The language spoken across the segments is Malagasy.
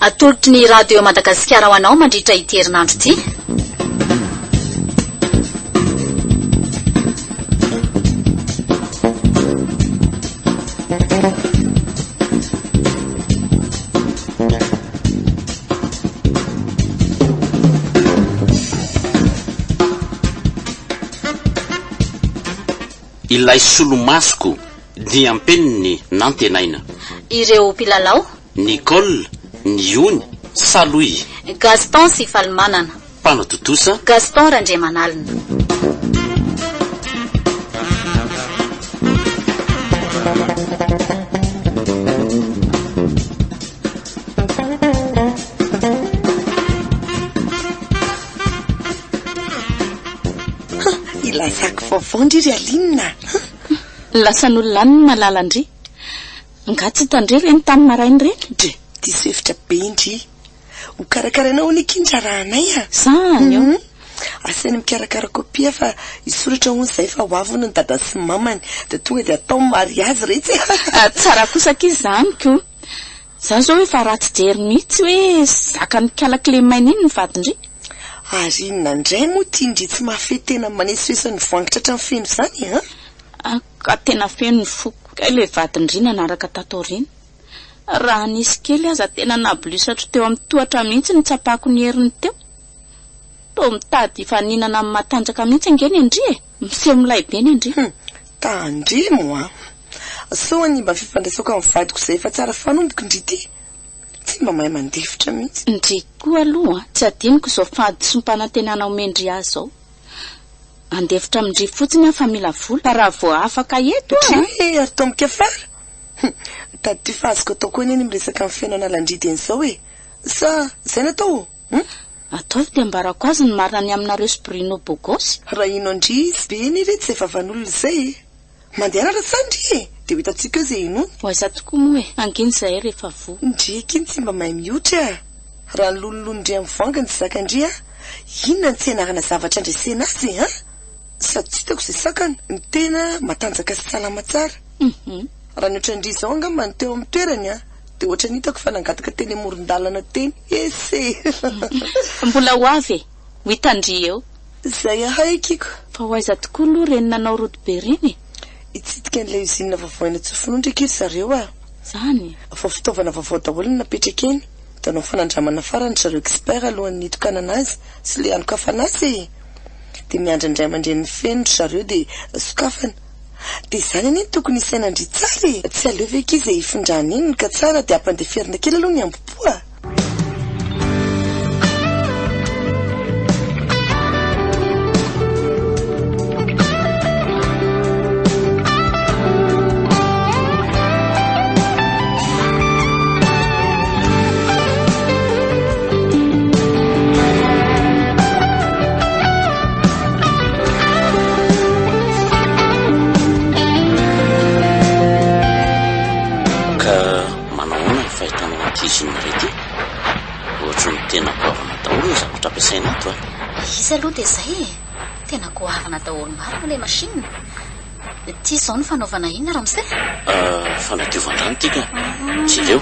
atolotry ny radio Madagasikara ho anao mandritra ity herinandro ity. Ilay solomasoko ny ampeniny nantenaina. Ireo mpilalao Nicole, Niony, Saloy, Gaston sy Falmanana, Mpanao Totosa, Gaston Randriamanalina. Ilazako vaovao ry Alinina. Lasan'olona any ny malala ndry. Nga tsy tandre reny tamin'ny marainy reny. Dre, diso hevitra be ndry. Ho karakarainao ny kindraranay a. Zany io. Asany mikarakara kopia fa isoratra hono zay fa hoavona ny dada sy mamany dia tonga dia atao mariazy retsy. Tsara kosa kizy zany ko. Za zao efa ratsy jery mihitsy hoe zaka ny kalakilemaina iny ny vadindry. Ary nandray moa tiandry tsy mahafehy tena manesoesany voangitra hatrany feno zany a. Ka tena feno ny foko ka ilay vadindry nanaraka tato reny. Raha nisy kely aza tena nabolisatra teo amin'ny tohatra mihitsy ny tsapako ny heriny teo. To mitady faninana amin'ny matanjaka mihitsy angeny indri e. Miseho milay be ny indri. Tandry moa. So ny mba fifandraisako amin'ny vadiko zay fa tsara fanomboky indri ty. Tsy mba mahay mandefitra mihitsy. Indri koa aloha tsy adiniko izao fahadisom-panantenana omendry azy zao. Andefitra amindry fotsiny fa mila vola fa raha vao afaka eto a. Ary tomboka fara. Tady ty fazoko atao koa neny miresaka amin'ny fiainana landridiny zao e. Sa zay natao? Ataovy dia ambarako azy ny marina ny aminareo sy Bruno Bogosy. Raha ino andry izy be ny rety zay vavan'olona zay e. Mandeha rara sandry e. Dia hitantsika eo zay ino? Hoaiza tokoa moa e. Angeny zay rehefa vo. Ndriky iny tsy mba mahay mihoatra. Raha ny lololondry amin'ny vangany tsy zakandry a. Inona ny tsy anarana zavatra andresena azy ha? Sady tsy hitako izay sakana. Ny tena matanjaka sy salama tsara. Raha ny ohatrandry izao angamba ny teo amin'ny toerany a. Dia ohatra ny hitako fa nangataka teny amoron-dalana teny. Ese. Mbola ho avy e. Ho hitandry eo. Zay ahaikiko. Fa hoaiza tokoa aloha reny nanao rodo be reny. Itsidika an'ilay usine vavaoina tsofinao ndraiky iry zareo a. Zany. Fa fitaovana vaovao daholo ny napetraka eny. Dia anao fanandramana farany zareo expert alohan'ny hitokanana azy sy le anokafana azy. Dia miandrandray aman-dren'ny feno zareo dia sokafana. Dia izany any tokony isaina andry tsara e. Tsy aleo ve izy ifindrany iny ka tsara dia ampandeferina kely aloha ny ambopoa. Izy aloha dia izay e. Tena goavana daholo marina ilay machine. Ty izao ny fanaovana inona Ramsey? Fanadiovandrano tika. Tsy leo.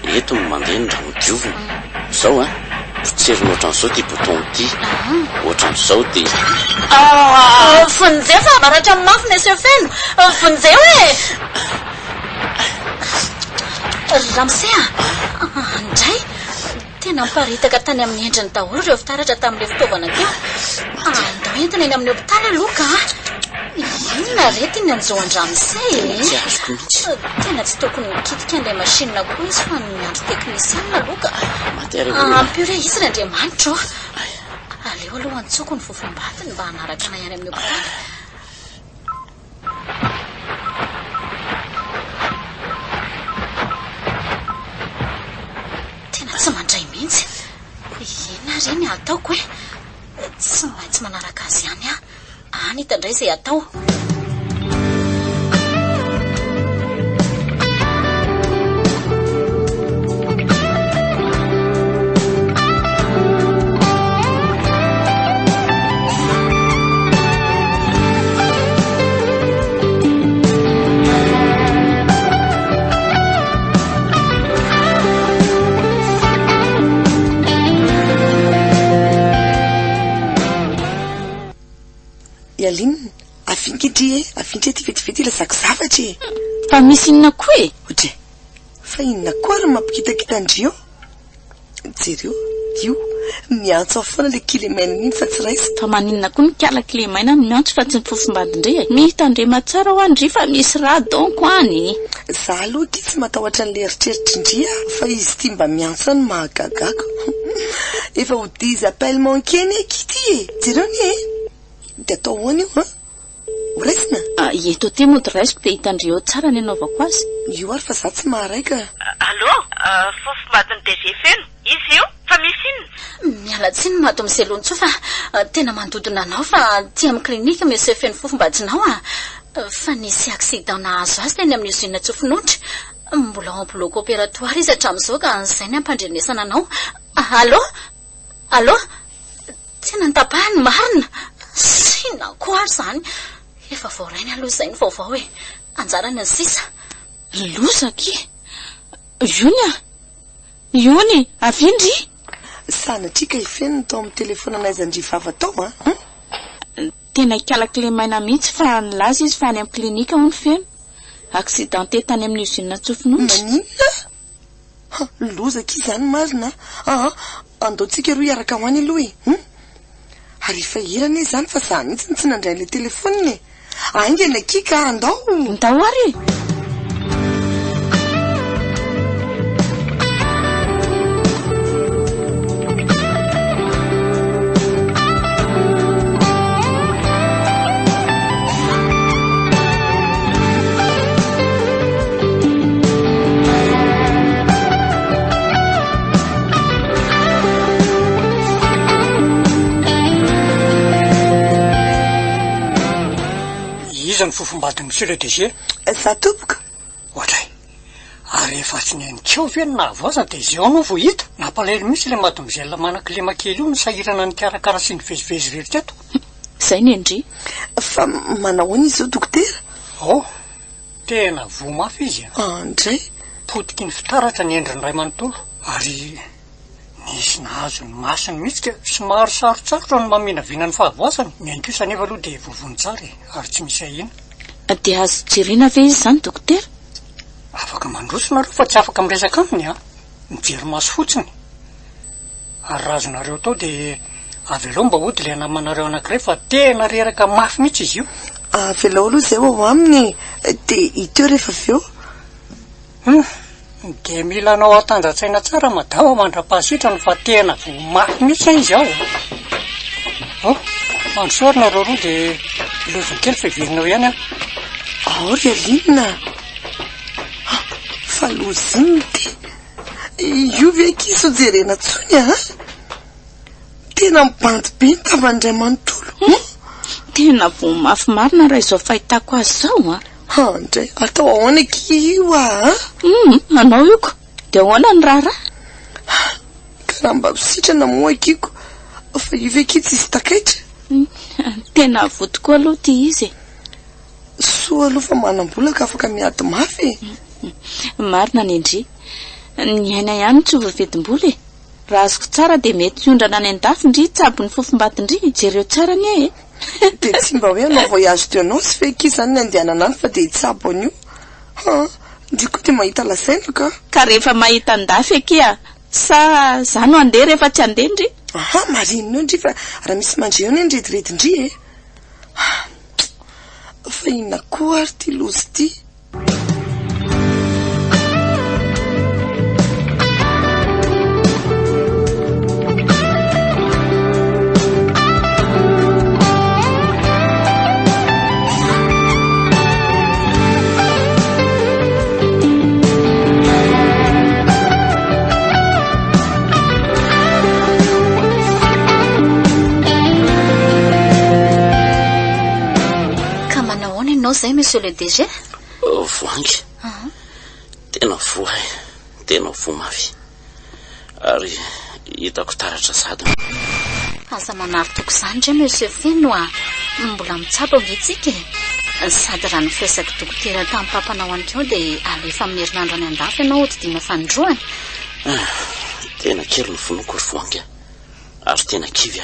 Eto no mandeha ny rano diovina. Izao a. Potserina ohatran'izao ty bouton ty. Ohatran'izao dia. Fonjeo fa maratra mafy ny aseo feno. Fonjeo e. Ramsey andray. Tena miparitaka tany amin'ny endriny daholo ireo fitaratra tamin'ilay fitaovana keo. Andao entina eny amin'ny hopitaly aloha ka. Inona rety ny anjoany Ramsey? Tena tsy tokony mikitika an'ilay machine koa izy fa ny andro teknisiana aloha ka. Ampio re izy n'Andriamanitra. Aleo aloha antsoko ny fofombatiny mba hanaraka na ihany amin'ny hopitaly. Tsy mandray mihitsy. Ina reny ataoko e. Tsy maintsy manaraka azy ihany a. Any hitandray izay atao. Aline, avinkitry ty vetivety ilazako zavatra e. Fa misy inona koa e? Ohatry fa inona koa ary mampikitakitandrio? Jereo, io miantso foana le kilemaina iny fa tsy raisy. Fa maninona koa ny kiala kilemaina no miantso fa tsy ny fofombadindray e? Mitandrema tsara ho andry fa misy raha donko any. Za aloha ty tsy matahotra an'le eritreritry indria fa izy ty mba miantso ny mahagagako. Efa ho dizy appel manqué eky ty e. Jereo ni e. De atao hoana io ho raisina? Eto ty mody raisiko dia hitandreo tsara ny anaovako azy. Io ary fa za tsy maharaika. Allô, fofombadiny DG feno, izy io? Fa misy inona? Miala tsiny mato miselony tso fa tena mandodona anao fa ty amin'ny klinika misy feno fofombadinao fa nisy accident nahazo azy teny amin'ny usine tsofinotry. Mbola ambloc opératoire izy hatramin'izao ka an'izay ny ampandrenesana anao. Allô? Tena nitapahany marina. Sina koa ary zany. Efa voarainy aloha izay ny vaovao e. Anjarany ny sisa. Lozaky. Iony, avindry? Sanatrika ifeniny tao amin'ny telefona an'aizandry vava tao Tena kiala kilemaina mihitsy fa nilaza izy fa any amin'ny klinika ho ny feno. Accidenté tany amin'ny usine tsofinotry. Maninona? Lozaka izany marina. Andaotsika roa iaraka ho any aloha e. Ary efa irana izany fa za mihitsy tsy nandray le telefoniny. Ainga nakika andao. Ndao ary. Iza ny fofombadiny monsieur le DG? Za tompoko. Ohatray. Ary efa tsy nenikeo ve ny nahavoaza dia izay ao no vo hita. Nampalahelo mihitsy le mademoiselle manan-kilema kely io nisahirana ny karakara sy ny vezivezy rehetra eto. Zay ny endry. Fa manahoana izy zao dokotera? Tena vo mafy izy. Andray. Potiky ny fitaratra ny endriny ray manontolo. Ary nisy nahazo ny masiny mihitsy ka somary sarotsarotra no maminaviana ny fahavoazany. Miainy kosa anefa aloha dia vovony tsara ary tsy misy ahina. Dia azo jerena ve izy zany dokotera? Afaka mandrosonareo fa tsy afaka miresaka aminy mijery maso fotsiny. Ary razonareo tao dia avelao mba hody le namanareo anankiray fa tena reraka mafy mihitsy izy io. Avelao aloha izay ao aminy dia hiteo rehefa aveo. Dia mila anao atanjatsaina tsara madama mandra-pahasitrany fa tena vo mafy mihitsy izy ao. Mandrosorina roa dia lozony kely fa hiverinao ihany Aory Alinina. Fa loziny ty. Io ve kiso jerena tsony Tena mibandy be ny tavandray manontolo. Tena vo mafy marina raha izao fahitako azy zao Andray, atao ahoana io anao io ko dia ahoana ny raharaha? Karaha mba misitrana moa akiko. Fa io ve kitsy izy takaitra? Tena vo tokoa aloha ty izy. Soa aloha fa manam-bolaka afaka miady mafy. Marina ny endry. Ny aina ihany tsy voavedim-bola e. Raha azoko tsara dia mety ondrana any an-dafindry tsabo ny fofombadindry. Jereo tsara ny dia tsy mba hoe anao voyage teo anao sy feky izany ny andehanana any fa dia hitsabo an'io. Ndry koa dia mahita lasaina ka rehefa mahita an-dafy aky sa za no andeha rehefa tsy andeha ndry? Marinina io ndry fa raha misy mandre eo ny andrediredindry fa inona koa ary ty lozy ty. Zay monsieur le DG? Voangy. Tena voay. Tena vo mafy. Ary hitako taratra sady. Aza manary toko izany ndray monsieur Feno mbola mitsabo antsika sady raha nifresaka dokotera tamin'ny papanao any keo dia alefa amin'ny herinandro any an-dafy ianao hodidina fandroany. Tena kely ny vonoko ry voangy ary tena kivy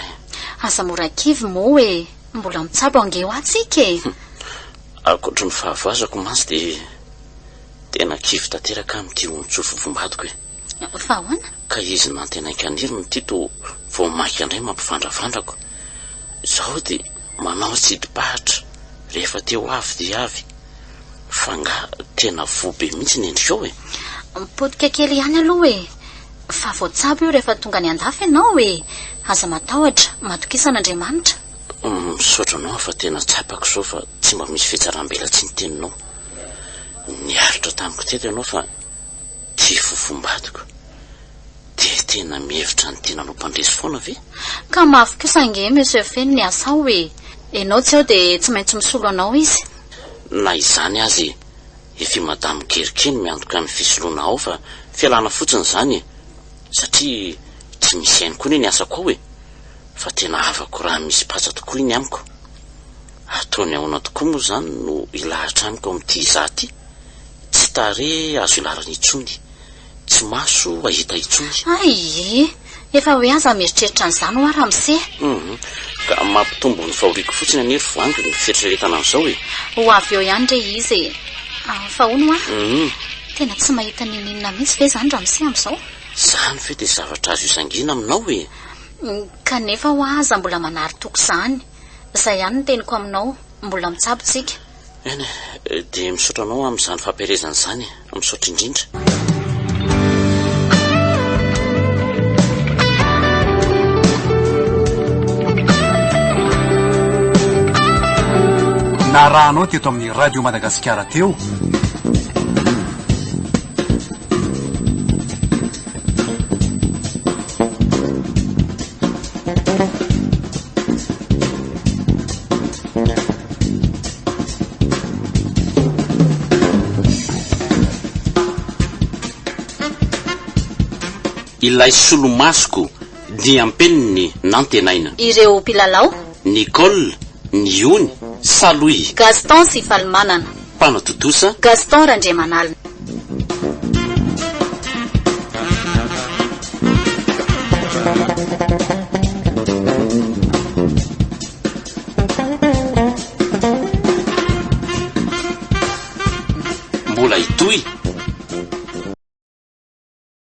aza mora kivy moa mbola mitsabo ange ho atsika e. Akoatra ny fahavoazako mantsy dia tena kivy tanteraka amin'ity ontsofo vombadiko e. Fa ahoana? Ka izy nantenaika-niry no tito vao maika indray mampivandravandrako. Zaho dia manao tsidipahatra rehefa teo avy dia avy. Fa nga tena vobe mihitsy ny endrikao e. Mipodika kely ihany aloha e. Fa voatsabo io rehefa tonga ny andafy ianao e. Aza matahotra, matokisan'Andriamanitra. Misaotra anao fa tena tsapako zao fa tsy mba misy fihetsaram-bela tsy ny teninao. Niaritra tamiko teto ianao fa kivy vombadiko. Dia tena mihevitra ny tena no mpandresy foana ve? Ka mafy kosa ange Monsieur Feno ny asao e. Enao tsy ao dia tsy maintsy misolo anao izy. Na izany azy efa madamo kerikeny miantoka ny fisoloana ao fa fialana fotsiny izany e. Satria tsy misy hainy koa ny asako ao e. Fa tena avako raha misy patsa tokoa iny amiko. Ataony ahoana tokoa moa izany no ilahatra amiko amin'ity izaty. Tsy tare azo ilarana itsony. Tsy maso ahita itsony. Ai, efa hoe aza mieritreritra an'izany ho Ramose. Ka mampitombo ny fahoriako fotsiny anery voangy ny fieritreretana an'izao e. Ho avy eo ihany re izy e. Fa hono tena tsy mahita ninina mihitsy ve izany Ramose amin'izao? Izany ve dia zavatra azo isangina aminao e. Kanefa ho aza mbola manary toko izany. Izay ihany no teniko aminao, mbola mitsabo tsika. Eny, dia misaotra anao amin'izany fampiarezana izany, misaotra indrindra. Na raha anao teto amin'ny radio Madagasikara teo Ilay solomasoko dia ampeniny nantenaina. Ireo mpilalao Nicole, Niony, Saloy, Gaston sy Falmanana, Panatotosa, Gaston Randriamanalina.